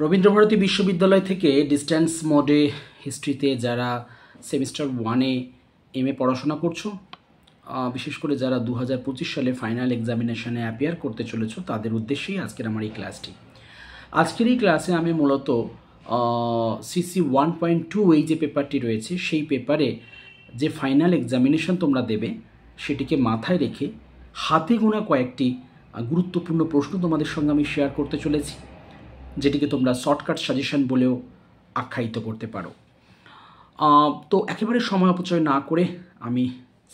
রবীন্দ্রভারতী বিশ্ববিদ্যালয় থেকে ডিস্ট্যান্স মোডে হিস্ট্রিতে যারা সেমিস্টার 1-এ এমএ পড়াশোনা করছো, বিশেষ করে যারা 2025 সালে ফাইনাল এক্সামিনেশনে অ্যাপিয়ার করতে চলেছো, তাদের উদ্দেশ্যেই আজকের আমার এই ক্লাসটি। আজকের এই ক্লাসে আমি মূলত সিসি 1.2 এই যে পেপারটি রয়েছে, সেই পেপারে যে ফাইনাল এক্সামিনেশন তোমরা দেবে সেটিকে মাথায় রেখে হাতে গোনা কয়েকটি গুরুত্বপূর্ণ প্রশ্ন তোমাদের সঙ্গে আমি শেয়ার করতে চলেছি, যেটিকে তোমরা শর্টকাট সাজেশন বলেও আখ্যায়িত করতে পারো। তো একেবারে সময় অপচয় না করে আমি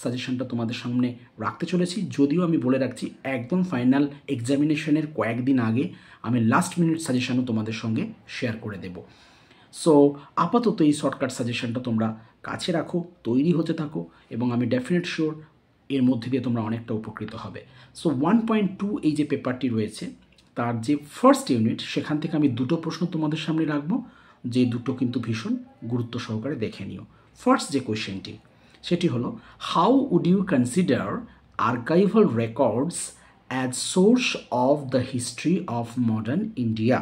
সাজেশনটা তোমাদের সামনে রাখতে চলেছি। যদিও আমি বলে রাখছি, একদম ফাইনাল এক্সামিনেশনের কয়েকদিন আগে আমি লাস্ট মিনিট সাজেশনও তোমাদের সঙ্গে শেয়ার করে দেব। সো আপাতত এই শর্টকাট সাজেশনটা তোমরা কাছে রাখো, তৈরি হতে থাকো, এবং আমি ডেফিনেট শিওর এর মধ্যে দিয়ে তোমরা অনেকটা উপকৃত হবে। সো 1.2 এই যে পেপারটি রয়েছে, তার যে ফার্স্ট ইউনিট, সেখান থেকে আমি দুটো প্রশ্ন তোমাদের সামনে রাখবো, যে দুটো কিন্তু ভীষণ গুরুত্ব সহকারে দেখে নিও। ফার্স্ট যে কোয়েশ্চেনটি, সেটি হলো, how would you consider archival records as source of the history of modern India?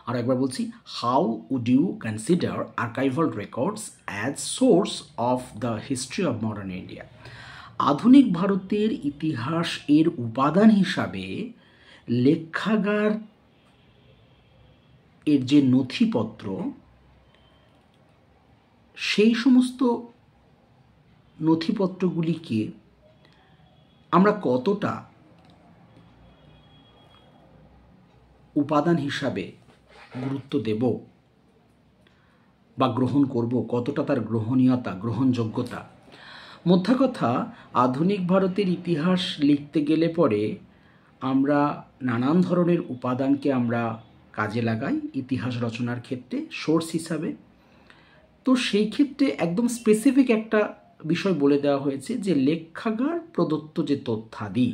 আর একবার বলছি, how would you consider archival records as source of the history of modern India? আধুনিক ভারতের ইতিহাস এর উপাদান হিসাবে লেখাগার এর যে নথিপত্র, সেই সমস্ত নথিপত্রগুলিকে আমরা কতটা উপাদান হিসাবে গুরুত্ব দেব বা গ্রহণ করব, কতটা তার গ্রহণীয়তা, গ্রহণযোগ্যতা। মোদ্দা কথা, আধুনিক ভারতের ইতিহাস লিখতে গেলে পরে আমরা নানান ধরনের উপাদানকে আমরা কাজে লাগাই ইতিহাস রচনার ক্ষেত্রে সোর্স হিসাবে। তো সেই ক্ষেত্রে একদম স্পেসিফিক একটা বিষয় বলে দেওয়া হয়েছে, যে লেখাগার প্রদত্ত যে তথ্যাদি,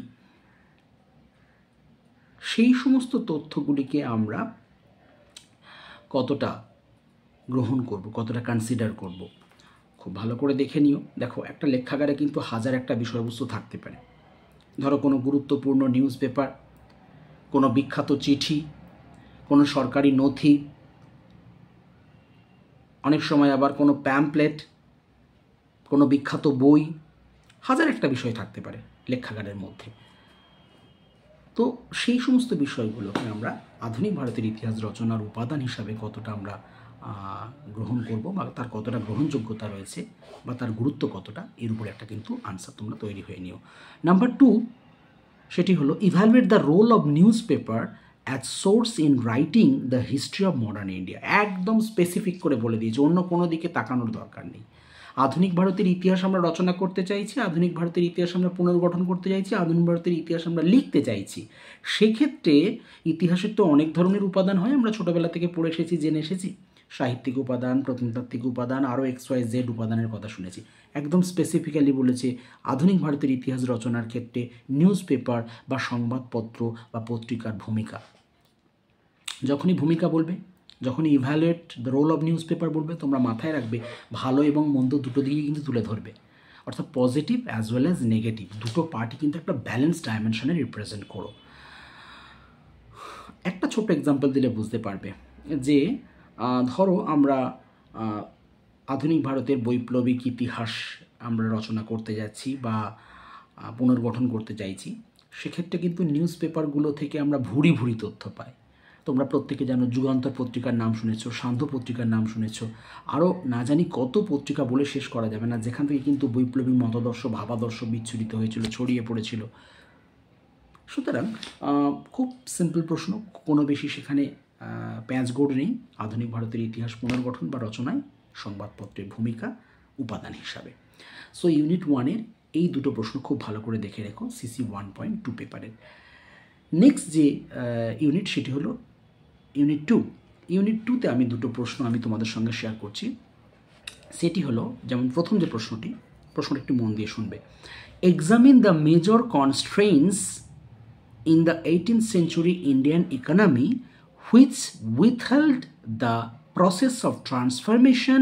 সেই সমস্ত তথ্যগুলিকে আমরা কতটা গ্রহণ করব, কতটা কনসিডার করব। খুব ভালো করে দেখে নিও। দেখো, একটা লেখাগারে কিন্তু হাজার একটা বিষয়বস্তু থাকতে পারে। ধরো কোনো গুরুত্বপূর্ণ নিউজ পেপার, কোনো বিখ্যাত চিঠি, কোনো সরকারি নথি, অনেক সময় আবার কোনো প্যাম্পলেট, কোনো বিখ্যাত বই, হাজার একটা বিষয় থাকতে পারে লেখাগারের মধ্যে। তো সেই সমস্ত বিষয়গুলোকে আমরা আধুনিক ভারতের ইতিহাস রচনার উপাদান হিসাবে কতটা আমরা গ্রহণ করব, বা তার কতটা গ্রহণযোগ্যতা রয়েছে, বা তার গুরুত্ব কতটা, এর উপর একটা কিন্তু আনসার তোমরা তৈরি হয়ে নিও। নাম্বার 2, সেটি হলো, evaluate the role of newspaper as source in writing the history of modern India. একদম স্পেসিফিক করে বলে দিয়েছে, অন্য কোনো দিকে তাকানোর দরকার নেই। আধুনিক ভারতের ইতিহাস আমরা রচনা করতে চাইছি, আধুনিক ভারতের ইতিহাস আমরা পুনর্গঠন করতে চাইছি, আধুনিক ভারতের ইতিহাস আমরা লিখতে চাইছি। সেক্ষেত্রে ইতিহাসের তো অনেক ধরনের উপাদান হয়, আমরা ছোটোবেলা থেকে পড়ে এসেছি, জেনে এসেছি। সাহিত্যিক উপাদান, প্রত্নতাত্ত্বিক উপাদান, আরও XYZ উপাদানের কথা শুনেছি। একদম স্পেসিফিক্যালি বলেছে, আধুনিক ভারতের ইতিহাস রচনার ক্ষেত্রে নিউজ পেপার বা সংবাদপত্র বা পত্রিকার ভূমিকা। যখনই ভূমিকা বলবে, যখনই evaluate the role of newspaper বলবে, তোমরা মাথায় রাখবে ভালো এবং মন্দ দুটো দিকে কিন্তু তুলে ধরবে, অর্থাৎ positive as well as negative, দুটো পার্টি কিন্তু একটা ব্যালেন্স ডাইমেনশনে রিপ্রেজেন্ট করো। একটা ছোট্ট এক্সাম্পল দিলে বুঝতে পারবে, যে ধরো আমরা আধুনিক ভারতের বৈপ্লবিক ইতিহাস আমরা রচনা করতে যাচ্ছি বা পুনর্গঠন করতে চাইছি। সেক্ষেত্রে কিন্তু নিউজ পেপারগুলো থেকে আমরা ভুরি ভুরি তথ্য পাই। তোমরা প্রত্যেকে জানো, যুগান্তর পত্রিকার নাম শুনেছো, সান্ধ্য পত্রিকার নাম শুনেছো, আরও না জানি কত পত্রিকা বলে শেষ করা যাবে না, যেখান থেকে কিন্তু বৈপ্লবিক মতাদর্শ, ভাবাদর্শ বিচ্ছুরিত হয়েছিল, ছড়িয়ে পড়েছিল। সুতরাং খুব সিম্পল প্রশ্ন, কোনো বেশি সেখানে প্যাঁচগোড় নেই। আধুনিক ভারতের ইতিহাস পুনর্গঠন বা রচনায় সংবাদপত্রের ভূমিকা উপাদান হিসাবে। সো ইউনিট 1-এর এই দুটো প্রশ্ন খুব ভালো করে দেখে রেখো, সিসি 1.2 পেপারের। নেক্সট যে ইউনিট, সেটি হলো ইউনিট 2। ইউনিট 2-তে আমি দুটো প্রশ্ন আমি তোমাদের সঙ্গে শেয়ার করছি। সেটি হলো, যেমন প্রথম যে প্রশ্নটা একটু মন দিয়ে শুনবে। Examine the major constraints in the 18th century Indian economy which withheld the process of transformation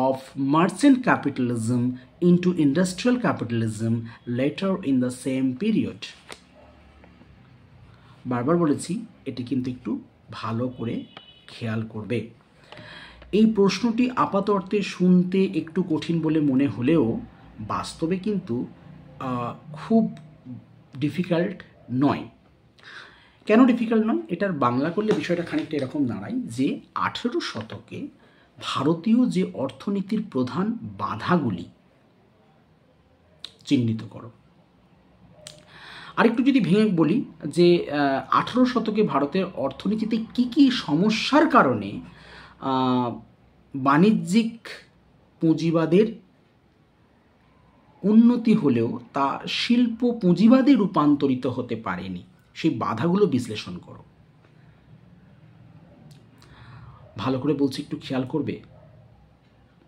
of merchant capitalism into industrial capitalism later in the same period. বারবার বলেছি, এটি কিন্তু একটু ভালো করে খেয়াল করবে। এই প্রশ্নটি আপাত অর্থে শুনতে একটু কঠিন বলে মনে হলেও বাস্তবে কিন্তু খুব ডিফিকাল্ট নয়। কেন ডিফিকাল্ট নয়? এটার বাংলা করলে বিষয়টা খানিকটা এরকম দাঁড়ায় যে 18 শতকে ভারতীয় যে অর্থনীতির প্রধান বাধাগুলি চিহ্নিত করো। আরেকটু যদি ভেঙে বলি যে 18 শতকে ভারতের অর্থনীতিতে কি কি সমস্যার কারণে বাণিজ্যিক পুঁজিবাদের উন্নতি হলেও তা শিল্প পুঁজিবাদে রূপান্তরিত হতে পারেনি, সেই বাধাগুলো বিশ্লেষণ করো। ভালো করে বলছি, একটু খেয়াল করবে।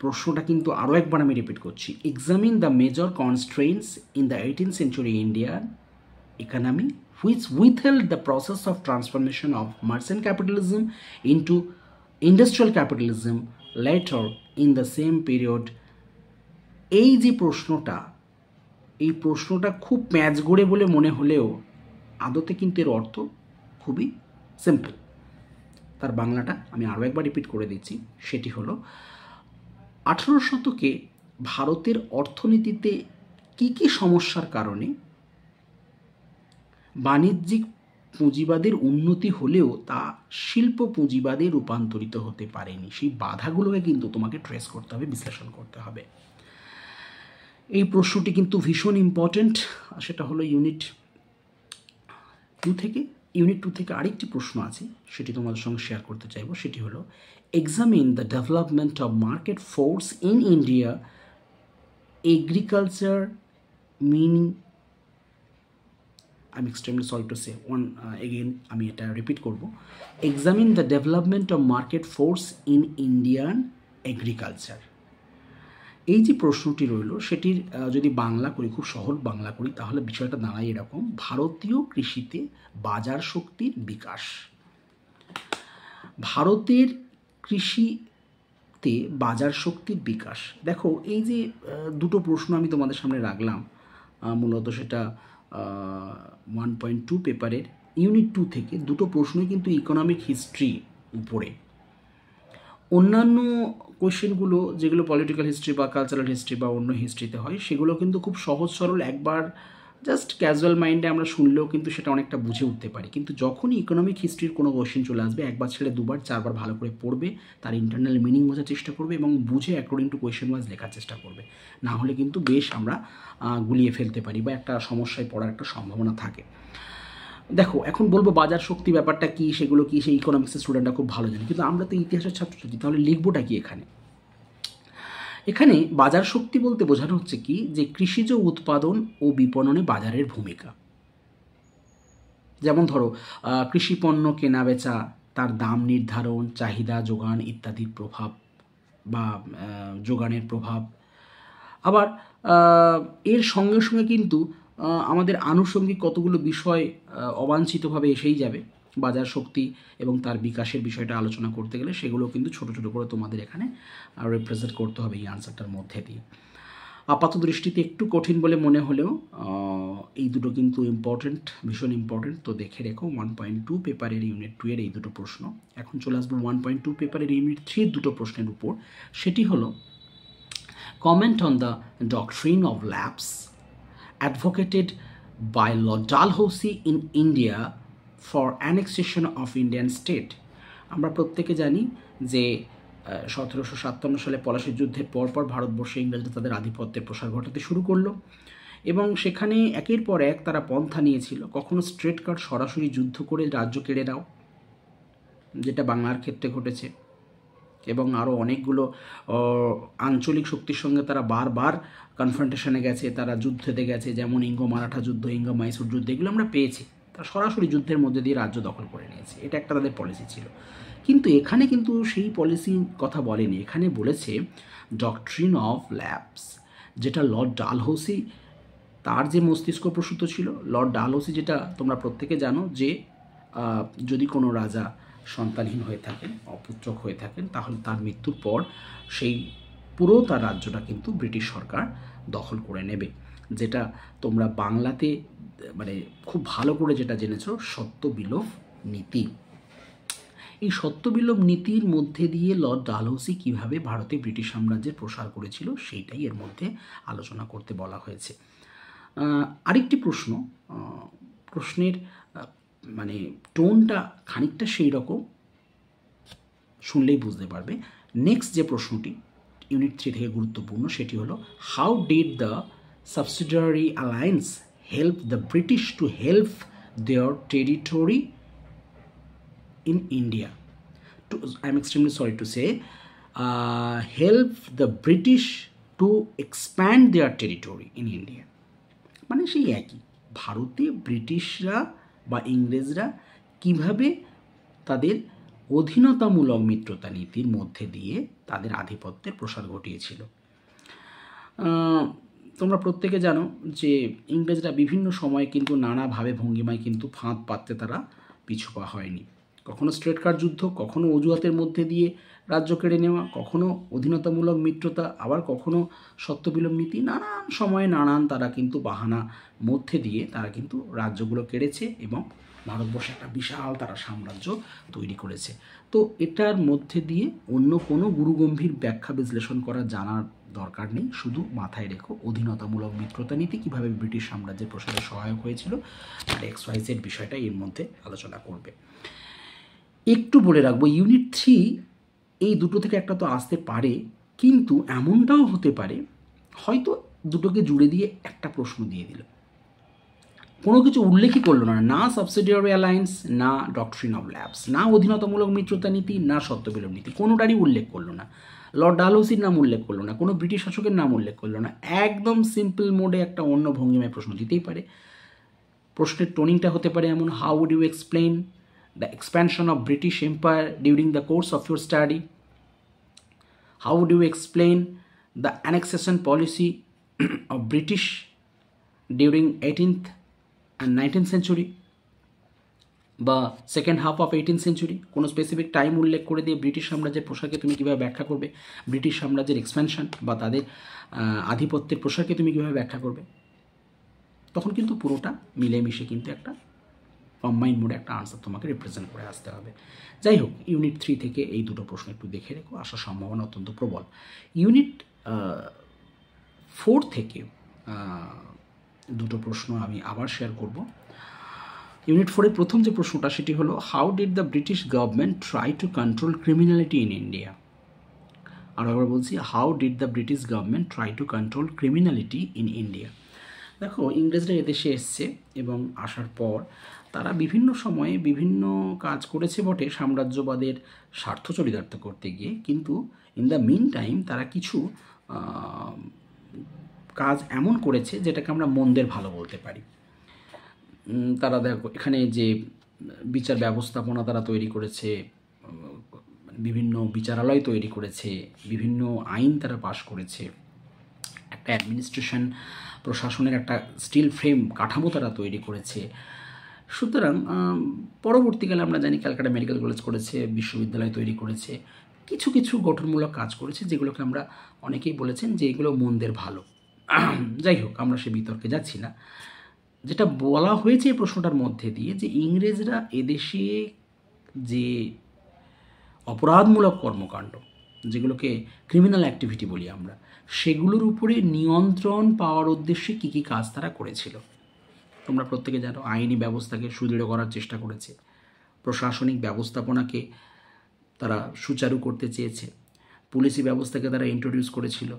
প্রশ্নটা কিন্তু আরও একবার আমি রিপিট করছি। Examine the major constraints in the 18th century Indian economy which withheld the process of transformation of merchant capitalism into industrial capitalism later in the same period। এই যে প্রশ্নটা, এই প্রশ্নটা খুব প্যাঁচ গড়ে বলে মনে হলেও আদতে কিন্তু এর অর্থ খুবই সিম্পল। তার বাংলাটা আমি আরও একবার রিপিট করে দিচ্ছি, সেটি হলো 18 শতকে ভারতের অর্থনীতিতে কি কি সমস্যার কারণে বাণিজ্যিক পুঁজিবাদের উন্নতি হলেও তা শিল্প পুঁজিবাদে রূপান্তরিত হতে পারেনি, সেই বাধাগুলোকে কিন্তু তোমাকে ট্রেস করতে হবে, বিশ্লেষণ করতে হবে। এই প্রশ্নটি কিন্তু ভীষণ ইম্পর্টেন্ট। সেটা হলো ইউনিট টু থেকে আরেকটি প্রশ্ন আছে, সেটি তোমাদের সঙ্গে শেয়ার করতে চাইব। সেটি হলো examine the development of market force in India agriculture meaning. I'm extremely sorry to say again আমি এটা রিপিট করব। Examine the development of market force in Indian agriculture. এই যে প্রশ্নটি রইল সেটির যদি বাংলা করি, খুব সহজ বাংলা করি, তাহলে বিষয়টা দাঁড়ায় এরকম: ভারতীয় কৃষিতে বাজার শক্তির বিকাশ। ভারতের কৃষিতে বাজার শক্তির বিকাশ। দেখো, এই যে দুটো প্রশ্ন আমি তোমাদের সামনে রাখলাম, মূলত সেটা 1.2 পেপারের ইউনিট 2 থেকে দুটো প্রশ্নই কিন্তু ইকোনমিক হিস্ট্রি উপরে। অন্যান্য কোয়েশ্চেনগুলো যেগুলো পলিটিক্যাল হিস্ট্রি বা কালচারাল হিস্ট্রি বা অন্য হিস্ট্রিতে হয়, সেগুলো কিন্তু খুব সহজ সরল, একবার জাস্ট ক্যাজুয়াল মাইন্ডে আমরা শুনলেও কিন্তু সেটা অনেকটা বুঝে উঠতে পারি। কিন্তু যখনই ইকোনমিক হিস্ট্রির কোনো কোয়েশ্চেন চলে আসবে, একবার ছেড়ে দুবার চারবার ভালো করে পড়বে, তার ইন্টারনাল মিনিং বোঝার চেষ্টা করবে এবং বুঝে অ্যাকর্ডিং টু কোয়েশ্চেন ওয়াইজ লেখার চেষ্টা করবে। না হলে কিন্তু বেশ আমরা গুলিয়ে ফেলতে পারি বা একটা সমস্যায় পড়ার একটা সম্ভাবনা থাকে। দেখো, এখন বলবো বাজার শক্তি ব্যাপারটা কী, সেগুলো কী, সেই ইকোনমিক্সের স্টুডেন্টরা খুব ভালো জানে, কিন্তু আমরা তো ইতিহাসের ছাত্রছাত্রী, তাহলে লিখবোটা কি এখানে? এখানে বাজার শক্তি বলতে বোঝানো হচ্ছে কি, যে কৃষিজ উৎপাদন ও বিপণনে বাজারের ভূমিকা। যেমন ধরো কৃষি পণ্য কেনা বেচা, তার দাম নির্ধারণ, চাহিদা যোগান ইত্যাদির প্রভাব বা যোগানের প্রভাব। আবার এর সঙ্গে সঙ্গে কিন্তু আমাদের আনুষঙ্গিক কতগুলো বিষয় অবাঞ্ছিতভাবে এসেই যাবে। বাজার শক্তি এবং তার বিকাশের বিষয়টা আলোচনা করতে গেলে সেগুলো কিন্তু ছোটো ছোটো করে তোমাদের এখানে রিপ্রেজেন্ট করতে হবে এই আনসারটার মধ্যে দিয়ে। আপাত দৃষ্টিতে একটু কঠিন বলে মনে হলেও এই দুটো কিন্তু ইম্পর্টেন্ট, ভীষণ ইম্পর্টেন্ট, তো দেখে রেখো। 1.2 পেপারের ইউনিট 2 এর এই দুটো প্রশ্ন। এখন চলে আসবো 1.2 পেপারের ইউনিট 3 দুটো প্রশ্নের উপর। সেটি হলো comment on the doctrine of lapse advocated by Lord Dalhousie in India for annexation of Indian state. আমরা প্রত্যেকে জানি যে 1757 সালে পলাশির যুদ্ধের পরপর ভারতবর্ষে ইংরেজরা তাদের আধিপত্যের প্রসার ঘটাতে শুরু করলো এবং সেখানে একের পর এক তারা পন্থা নিয়েছিল। কখনো স্ট্রেট কাট সরাসরি যুদ্ধ করে রাজ্য কেড়ে নাও, যেটা বাংলার ক্ষেত্রে ঘটেছে, এবং আরও অনেকগুলো আঞ্চলিক শক্তির সঙ্গে তারা বারবার কনফ্রন্টেশনে গেছে, তারা যুদ্ধেতে গেছে, যেমন ইঙ্গো মারাঠা যুদ্ধ, ইঙ্গো মাইসুর যুদ্ধ, এগুলো আমরা পেয়েছি। তারা সরাসরি যুদ্ধের মধ্যে দিয়ে রাজ্য দখল করে নিয়েছে, এটা একটা তাদের পলিসি ছিল। কিন্তু এখানে কিন্তু সেই পলিসির কথা বলেনি, এখানে বলেছে ডক্ট্রিন অফ ল্যাপস, যেটা লর্ড ডালহৌসি তার যে মস্তিষ্ক প্রসূত ছিল। লর্ড ডালহৌসি, যেটা তোমরা প্রত্যেকে জানো, যে যদি কোনো রাজা সন্তানহীন হয়ে থাকেন, অপুত্রক হয়ে থাকেন, তাহলে তার মৃত্যুর পর সেই পুরো তার রাজ্যটা কিন্তু ব্রিটিশ সরকার দখল করে নেবে, যেটা তোমরা বাংলাতে মানে খুব ভালো করে যেটা জেনেছো, সত্য বিলোপ নীতি। এই সত্যবিলোপ নীতির মধ্যে দিয়ে লর্ড ডালহৌসি কীভাবে ভারতে ব্রিটিশ সাম্রাজ্যের প্রসার করেছিল সেইটাই এর মধ্যে আলোচনা করতে বলা হয়েছে। আরেকটি প্রশ্ন, প্রশ্নের মানে টোনটা খানিকটা সেই রকম, শুনলেই বুঝতে পারবে। নেক্সট যে প্রশ্নটি ইউনিট 3 থেকে গুরুত্বপূর্ণ সেটি হলো, how did the subsidiary alliance help the British to help their territory in India? I'm extremely sorry to say, help the British to expand their territory in India. মানে সেই একই, ভারতে ব্রিটিশরা বা ইংরেজরা কিভাবে তাদের অধীনতামূলক মিত্রতা নীতির মধ্যে দিয়ে তাদের আধিপত্যের প্রসার ঘটিয়েছিল। তোমরা প্রত্যেকে জানো যে ইংরেজরা বিভিন্ন সময়ে কিন্তু নানাভাবে ভঙ্গিমায় কিন্তু ফাঁদ পাততে তারা পিছু পা হয়নি। কখনো স্ট্রেট কাট যুদ্ধ, কখনো অজুহাতের মধ্যে দিয়ে রাজ্য কেড়ে নেওয়া, কখনো অধীনতামূলক মিত্রতা, আবার কখনো সত্যবিলোপ নীতি, নানান সময়ে নানান তারা কিন্তু বাহানা মধ্যে দিয়ে তারা কিন্তু রাজ্যগুলো কেড়েছে এবং ভারতবর্ষে একটা বিশাল তারা সাম্রাজ্য তৈরি করেছে। তো এটার মধ্যে দিয়ে অন্য কোনো গুরুগম্ভীর ব্যাখ্যা বিশ্লেষণ করা জানার দরকার নেই, শুধু মাথায় রেখো অধীনতামূলক মিত্রতা নীতি কীভাবে ব্রিটিশ সাম্রাজ্যের প্রসারে সহায়ক হয়েছিল আর XYZ বিষয়টা এর মধ্যে আলোচনা করবে। একটু বলে রাখবো, ইউনিট 3 এই দুটো থেকে একটা তো আসতে পারে, কিন্তু এমনটাও হতে পারে হয়তো দুটোকে জুড়ে দিয়ে একটা প্রশ্ন দিয়ে দিল, কোনো কিছু উল্লেখই করলো না, না সাবসিডিয়ারি অ্যালায়েন্স, না ডক্ট্রিন অফ ল্যাবস, না অধীনতামূলক মিত্রতা নীতি, না সত্যবিলোপ নীতি, কোনোটারই উল্লেখ করলো না। লর্ড ডালহৌসির নাম উল্লেখ করলো না, কোনো ব্রিটিশ শাসকের নাম উল্লেখ করলো না, একদম সিম্পল মোডে একটা অন্য ভঙ্গিমায় প্রশ্ন দিতেই পারে। প্রশ্নের টোনিংটা হতে পারে এমন, how would you explain the expansion of British Empire during the course of your study? How would you explain the annexation policy of British during 18th and 19th century বা second half of 18th century? কোনো specific time উল্লেখ করে দিয়ে British সাম্রাজ্যের প্রসারকে তুমি কীভাবে ব্যাখ্যা করবে? ব্রিটিশ সাম্রাজ্যের এক্সপ্যানশন বা তাদের আধিপত্যের প্রসারকে তুমি কীভাবে ব্যাখ্যা করবে? তখন কিন্তু পুরোটা মিলেমিশে কিন্তু একটা কম্বাইন্ড মোডে একটা আনসার তোমাকে রিপ্রেজেন্ট করে আসতে হবে। যাই হোক, ইউনিট 3 থেকে এই দুটো প্রশ্ন একটু দেখে রেখো, আসার সম্ভাবনা অত্যন্ত প্রবল। ইউনিট 4 থেকে দুটো প্রশ্ন আমি আবার শেয়ার করব। ইউনিট 4-এর প্রথম যে প্রশ্নটা সেটি হলো, how did the British government try to control criminality in India? আর একবার বলছি, how did the British government try to control criminality in India? দেখো, ইংরেজরা এদেশে এসছে এবং আসার পর তারা বিভিন্ন সময়ে বিভিন্ন কাজ করেছে বটে সাম্রাজ্যবাদের স্বার্থ চরিতার্থ করতে গিয়ে, কিন্তু ইন দ্য মিন টাইম তারা কিছু কাজ এমন করেছে যেটাকে আমরা মন্দের ভালো বলতে পারি। তারা দেখো এখানে যে বিচার ব্যবস্থাপনা তারা তৈরি করেছে, বিভিন্ন বিচারালয় তৈরি করেছে, বিভিন্ন আইন তারা পাশ করেছে, একটা অ্যাডমিনিস্ট্রেশন প্রশাসনের একটা স্টিল ফ্রেম কাঠামো তারা তৈরি করেছে। সুতরাং পরবর্তীকালে আমরা জানি ক্যালকাটা মেডিকেল কলেজ করেছে, বিশ্ববিদ্যালয় তৈরি করেছে, কিছু কিছু গঠনমূলক কাজ করেছে যেগুলোকে আমরা অনেকেই বলেছেন যে এগুলো মন্দের ভালো। যাই হোক, আমরা সে বিতর্কে যাচ্ছি না। যেটা বলা হয়েছে এই প্রশ্নটার মধ্যে দিয়ে যে ইংরেজরা এদেশে যে অপরাধমূলক কর্মকাণ্ড, যেগুলোকে ক্রিমিনাল অ্যাক্টিভিটি বলি আমরা, সেগুলোর উপরে নিয়ন্ত্রণ পাওয়ার উদ্দেশ্যে কী কী কাজ তারা করেছিল তোমরা প্রত্যেকে জানো। আইনি ব্যবস্থাকে সুদৃঢ় করার চেষ্টা করেছে, প্রশাসনিক ব্যবস্থাপনাকে তারা সুচারু করতে চেয়েছে, পুলিশি ব্যবস্থাকে তারা ইন্ট্রোডিউস করেছিল,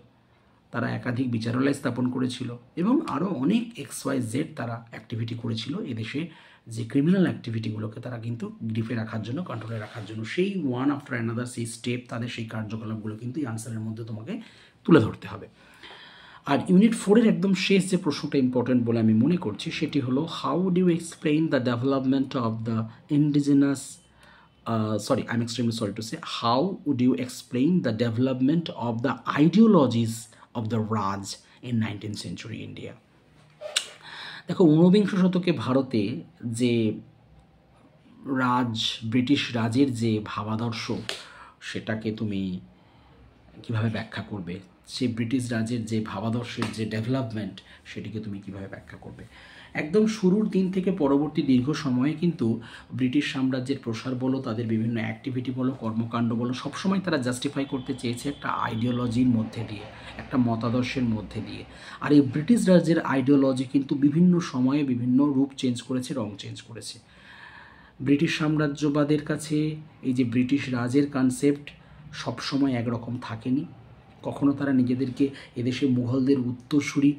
তারা একাধিক বিচারালয় স্থাপন করেছিল এবং আরও অনেক XYZ তারা অ্যাক্টিভিটি করেছিল এদেশে যে ক্রিমিনাল অ্যাক্টিভিটিগুলোকে তারা কিন্তু গ্রিপে রাখার জন্য, কন্ট্রোলে রাখার জন্য। সেই ওয়ান আফটার অ্যানাদার সেই স্টেপ, তাদের সেই কার্যকলাপগুলো কিন্তু এই আনসারের মধ্যে তোমাকে তুলে ধরতে হবে। আর ইউনিট 4-এর একদম শেষ যে প্রশ্নটা ইম্পর্টেন্ট বলে আমি মনে করছি সেটি হলো, how do you explain the development of the indigenous I'm extremely sorry to say, how would you explain the development of the ideologies of the Raj in 19th century India? দেখো, ঊনবিংশ শতকে ভারতে যে ব্রিটিশ রাজের যে ভাবাদর্শ, সেটাকে তুমি কিভাবে ব্যাখ্যা করবে? সে ব্রিটিশ রাজের যে ভাবাদর্শের যে ডেভেলপমেন্ট, সেটিকে তুমি কিভাবে ব্যাখ্যা করবে? একদম শুরুর দিন থেকে পরবর্তী দীর্ঘ সময়ে কিন্তু ব্রিটিশ সাম্রাজ্যের প্রসার বলো, তাদের বিভিন্ন অ্যাক্টিভিটি বলো, কর্মকাণ্ড বলো, সবসময় তারা জাস্টিফাই করতে চেয়েছে একটা আইডিওলজির মধ্যে দিয়ে, একটা মতাদর্শের মধ্যে দিয়ে। আর এই ব্রিটিশ রাজ্যের আইডিওলজি কিন্তু বিভিন্ন সময়ে বিভিন্ন রূপ চেঞ্জ করেছে, রং চেঞ্জ করেছে। ব্রিটিশ সাম্রাজ্যবাদের কাছে এই যে ব্রিটিশ রাজের কনসেপ্ট সবসময় একরকম থাকেনি। কখনো তারা নিজেদেরকে এদেশে মুঘলদের উত্তরসূরি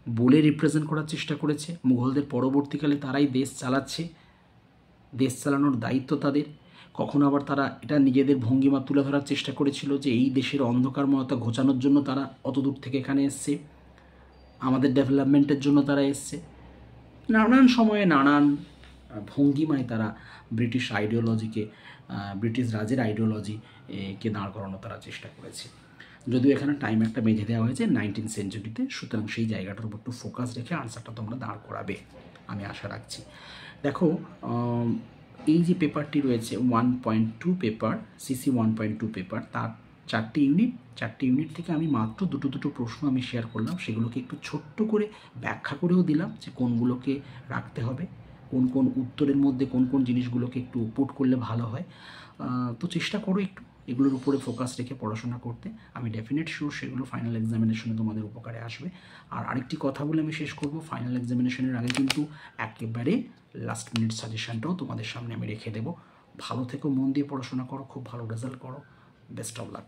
বলে রিপ্রেজেন্ট করার চেষ্টা করেছে। মুঘলদের পরবর্তীকালে তারাই দেশ চালাচ্ছে, দেশ চালানোর দায়িত্ব তাদের। কখনো আবার তারা এটা নিজেদের ভঙ্গিমা তুলে ধরার চেষ্টা করেছিল যে এই দেশের অন্ধকারময়তা ঘোচানোর জন্য তারা অত দূর থেকে এখানে এসছে, আমাদের ডেভেলপমেন্টের জন্য তারা এসছে। নানান সময়ে নানান ভঙ্গিমায় তারা ব্রিটিশ আইডিওলজিকে, ব্রিটিশ রাজের আইডিওলজিকে দাঁড় করানো তারা চেষ্টা করেছে। যদিও এখানে টাইম একটা বেঁধে দেওয়া হয়েছে 19th সেঞ্চুরিতে, সুতরাং সেই জায়গাটার উপর একটু ফোকাস রেখে আনসারটা তোমরা দাঁড় করাবে আমি আশা রাখছি। দেখো, এই যে পেপারটি রয়েছে 1.2 পেপার, সিসি 1.2 পেপার, তার 4টি ইউনিট থেকে আমি মাত্র দুটো প্রশ্ন আমি শেয়ার করলাম। সেগুলোকে একটু ছোট্ট করে ব্যাখ্যা করেও দিলাম যে কোনগুলোকে রাখতে হবে, কোন কোন উত্তরের মধ্যে কোন কোন জিনিসগুলোকে একটু পুট করলে ভালো হয়। তো চেষ্টা করো একটু এগুলোর উপরে ফোকাস রেখে পড়াশোনা করতে। আমি ডেফিনেট শিওর সেগুলো ফাইনাল এক্সামিনেশনে তোমাদের উপকারে আসবে। আর আরেকটি কথা বলে আমি শেষ করব, ফাইনাল এক্সামিনেশনের আগে কিন্তু একেবারে লাস্ট মিনিট সাজেশনটাও তোমাদের সামনে আমি রেখে দেবো। ভালো থেকো, মন দিয়ে পড়াশোনা করো, খুব ভালো রেজাল্ট করো। Best of luck.